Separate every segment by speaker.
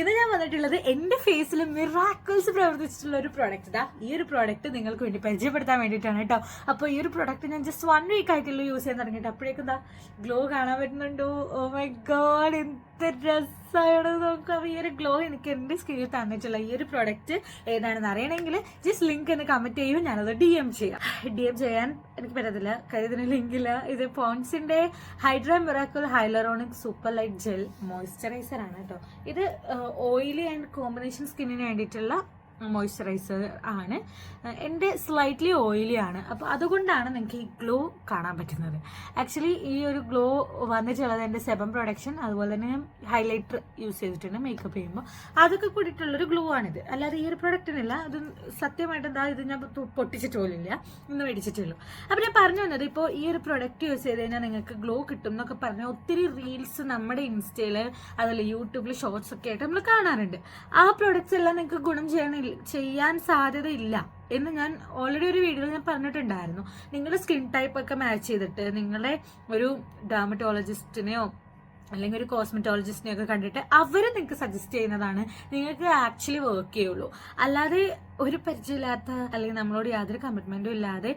Speaker 1: ഇത് ഞാൻ വന്നിട്ടുള്ളത് എന്റെ ഫേസിൽ മിറാക്കിൾസ് പ്രവർത്തിച്ചിട്ടുള്ള ഒരു പ്രോഡക്റ്റ് ഇതാ. ഈ ഒരു പ്രോഡക്റ്റ് നിങ്ങൾക്ക് വേണ്ടി പരിചയപ്പെടുത്താൻ വേണ്ടിയിട്ടാണ് കേട്ടോ. അപ്പോൾ ഈ ഒരു പ്രോഡക്റ്റ് ഞാൻ ജസ്റ്റ് 1 വീക്ക് ആയിട്ടുള്ള യൂസ് ചെയ്യാൻ തുടങ്ങിയിട്ട് അപ്പോഴേക്കും എന്താ ഗ്ലോ കാണാൻ പറ്റുന്നുണ്ടോ? ഓ മൈ ഗോഡ്, എന്ത് രസമാണ് നോക്കാം. ഈ ഒരു ഗ്ലോ എനിക്ക് എന്റെ സ്കിന്നിൽ തന്നിട്ടുള്ള ഈ ഒരു പ്രോഡക്റ്റ് ഏതാണെന്ന് അറിയണമെങ്കിൽ ജസ്റ്റ് ലിങ്ക് എന്ന് കമന്റ് ചെയ്യും, ഞാനത് DM ചെയ്യാൻ എനിക്ക് പറ്റത്തില്ല, കരുതിന് ലിങ്കില്ല. ഇത് പോൺസിന്റെ hydra miracle hyaluronic super light gel moisturiser ആണ് കേട്ടോ. ഇത് ഓയിലി ആൻഡ് കോമ്പിനേഷൻ സ്കിന്നിന് വേണ്ടിയിട്ടുള്ള മോയ്സ്ചറൈസർ ആണ്. എൻ്റെ സ്ലൈറ്റ്ലി ഓയിലി ആണ്, അപ്പോൾ അതുകൊണ്ടാണ് നിങ്ങൾക്ക് ഈ ഗ്ലോ കാണാൻ പറ്റുന്നത്. ആക്ച്വലി ഈ ഒരു ഗ്ലോ വന്നിട്ടുള്ളത് എൻ്റെ സെബം പ്രൊഡക്ഷൻ, അതുപോലെ തന്നെ ഞാൻ ഹൈലൈറ്റർ യൂസ് ചെയ്തിട്ടുണ്ട് മേക്കപ്പ് ചെയ്യുമ്പോൾ. അതൊക്കെ കൂടിയിട്ടുള്ളൊരു ഗ്ലോ ആണിത്, അല്ലാതെ ഈ ഒരു പ്രൊഡക്റ്റിനില്ല. അത് സത്യമായിട്ട് എന്താ ഇത് ഞാൻ പൊട്ടിച്ചിട്ട് പോലില്ല, ഇന്ന് മേടിച്ചിട്ടുള്ളൂ. അപ്പോൾ ഞാൻ പറഞ്ഞു വന്നത്, ഇപ്പോൾ ഈ ഒരു പ്രൊഡക്റ്റ് യൂസ് ചെയ്ത് കഴിഞ്ഞാൽ നിങ്ങൾക്ക് ഗ്ലോ കിട്ടും എന്നൊക്കെ പറഞ്ഞാൽ ഒത്തിരി റീൽസ് നമ്മുടെ ഇൻസ്റ്റയിൽ അതുപോലെ യൂട്യൂബിൽ ഷോർട്സ് ഒക്കെ ആയിട്ട് നമ്മൾ കാണാറുണ്ട്. ആ പ്രൊഡക്ട്സ് എല്ലാം നിങ്ങൾക്ക് ഗുണം ചെയ്യാൻ സാധ്യതയില്ല എന്ന് ഞാൻ ഓൾറെഡി ഒരു വീഡിയോയിൽ ഞാൻ പറഞ്ഞിട്ടുണ്ടായിരുന്നു. നിങ്ങളുടെ സ്കിൻ ടൈപ്പ് ഒക്കെ മാച്ച് ചെയ്തിട്ട് നിങ്ങളെ ഒരു ഡെർമറ്റോളജിസ്റ്റിനെയോ അല്ലെങ്കിൽ ഒരു കോസ്മെറ്റോളജിസ്റ്റിനെ ഒക്കെ കണ്ടിട്ട് അവർ നിങ്ങൾക്ക് സജസ്റ്റ് ചെയ്യുന്നതാണ് നിങ്ങൾക്ക് ആക്ച്വലി വർക്ക് ചെയ്യുള്ളൂ. അല്ലാതെ ഒരു പരിചയമില്ലാത്ത അല്ലെങ്കിൽ നമ്മളോട് യാതൊരു കമ്മിറ്റ്മെന്റും ഇല്ലാതെ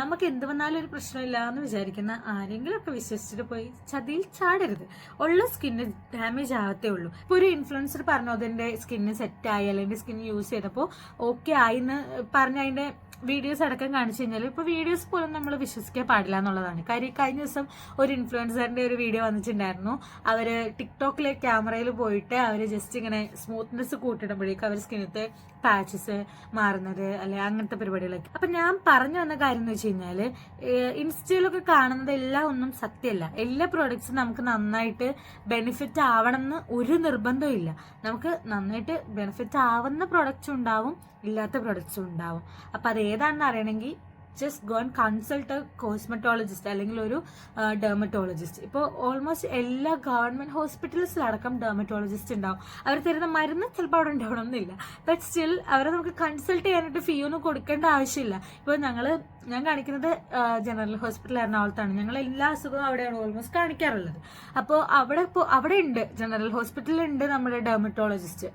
Speaker 1: നമുക്ക് എന്ത് വന്നാലും ഒരു പ്രശ്നമില്ല എന്ന് വിചാരിക്കുന്ന ആരെങ്കിലും ഒക്കെ വിശ്വസിച്ചിട്ട് പോയി ചതിയിൽ ചാടരുത്. ഉള്ള സ്കിന്ന് ഡാമേജ് ആവത്തേ ഉള്ളൂ. ഇപ്പോൾ ഒരു ഇൻഫ്ലുവൻസർ പറഞ്ഞു അതിന്റെ സ്കിന്ന് സെറ്റായി അല്ലെങ്കിൽ സ്കിൻ യൂസ് ചെയ്തപ്പോൾ ഓക്കെ ആയി എന്ന് പറഞ്ഞ് അതിന്റെ വീഡിയോസ് അടക്കം കാണിച്ചു കഴിഞ്ഞാൽ ഇപ്പോൾ വീഡിയോസ് പോലും നമ്മൾ വിശ്വസിക്കാൻ പാടില്ല എന്നുള്ളതാണ് കാര്യം. കഴിഞ്ഞ ദിവസം ഒരു ഇൻഫ്ലുവൻസറിന്റെ ഒരു വീഡിയോ വന്നിട്ടുണ്ടായിരുന്നു. അവര് ടിക്ടോക്കിലെ ക്യാമറയിൽ പോയിട്ട് അവര് ജസ്റ്റ് ഇങ്ങനെ സ്മൂത്ത്നെസ് കൂട്ടിടുമ്പോഴേക്കും അവർ സ്കിന്നത്തെ പാച്ചസ് മാറുന്നത് അല്ലെ അങ്ങനത്തെ പരിപാടികളൊക്കെ. അപ്പൊ ഞാൻ പറഞ്ഞു വന്ന കാര്യം എന്ന് വെച്ച് കഴിഞ്ഞാല് ഇൻസ്റ്റയിലൊക്കെ കാണുന്നത് എല്ലാം ഒന്നും സത്യമല്ല. എല്ലാ പ്രോഡക്ട്സും നമുക്ക് നന്നായിട്ട് ബെനിഫിറ്റ് ആവണം എന്ന് ഒരു നിർബന്ധവും ഇല്ല. നമുക്ക് നന്നായിട്ട് ബെനിഫിറ്റ് ആവുന്ന പ്രോഡക്റ്റ്സും ഉണ്ടാവും, ഇല്ലാത്ത പ്രോഡക്ട്സും ഉണ്ടാവും. അപ്പൊ അത് ഏതാണെന്ന് അറിയണമെങ്കിൽ just go and consult A cosmetologist അല്ലെങ്കിൽ ഒരു ഡെർമറ്റോളജിസ്റ്റ്. ഇപ്പോൾ ഓൾമോസ്റ്റ് എല്ലാ ഗവൺമെന്റ് ഹോസ്പിറ്റൽസിലടക്കം ഡെർമറ്റോളജിസ്റ്റ് ഉണ്ടാവും. അവർ തരുന്ന മരുന്ന് ചിലപ്പോൾ അവിടെ ഉണ്ടാവണമെന്നില്ല, ബട്ട് സ്റ്റിൽ അവരെ നമുക്ക് കൺസൾട്ട് ചെയ്യാനായിട്ട് ഫീ ഒന്നും കൊടുക്കേണ്ട ആവശ്യമില്ല. ഇപ്പോൾ ഞാൻ കാണിക്കുന്നത് ജനറൽ ഹോസ്പിറ്റൽ എറണാകുളത്താണ്. ഞങ്ങൾ എല്ലാ അസുഖവും അവിടെയാണ് ഓൾമോസ്റ്റ് കാണിക്കാറുള്ളത്. അപ്പോൾ അവിടെ ഉണ്ട്, ജനറൽ ഹോസ്പിറ്റലിൽ ഉണ്ട് നമ്മുടെ ഡെർമറ്റോളജിസ്റ്റ്.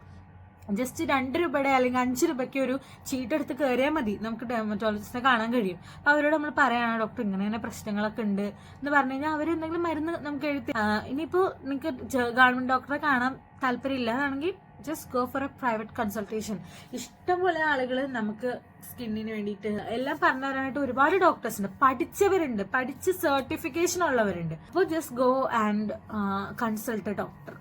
Speaker 1: ജസ്റ്റ് 2 രൂപയുടെ അല്ലെങ്കിൽ 5 രൂപയ്ക്ക് ഒരു ചീട്ട് എടുത്ത് കയറിയാൽ മതി, നമുക്ക് ഡെർമറ്റോളജിസ്റ്റിനെ കാണാൻ കഴിയും. അപ്പൊ അവരോട് നമ്മൾ പറയാണ് ഡോക്ടർ ഇങ്ങനെ പ്രശ്നങ്ങളൊക്കെ ഉണ്ട് എന്ന് പറഞ്ഞു കഴിഞ്ഞാൽ അവർ എന്തെങ്കിലും മരുന്ന് നമുക്ക് എഴുതി. ഇനിയിപ്പോൾ നിങ്ങൾക്ക് ഗവൺമെന്റ് ഡോക്ടറെ കാണാൻ താല്പര്യമില്ല എന്നാണെങ്കിൽ just go for A private consultation. ഇഷ്ടംപോലെ ആളുകൾ നമുക്ക് സ്കിന്നിന് വേണ്ടിയിട്ട് എല്ലാം പറഞ്ഞു തരാനായിട്ട് ഒരുപാട് ഡോക്ടേഴ്സ് ഉണ്ട്, പഠിച്ചവരുണ്ട്, പഠിച്ച് സർട്ടിഫിക്കേഷൻ ഉള്ളവരുണ്ട്. അപ്പോൾ just go and consult A doctor.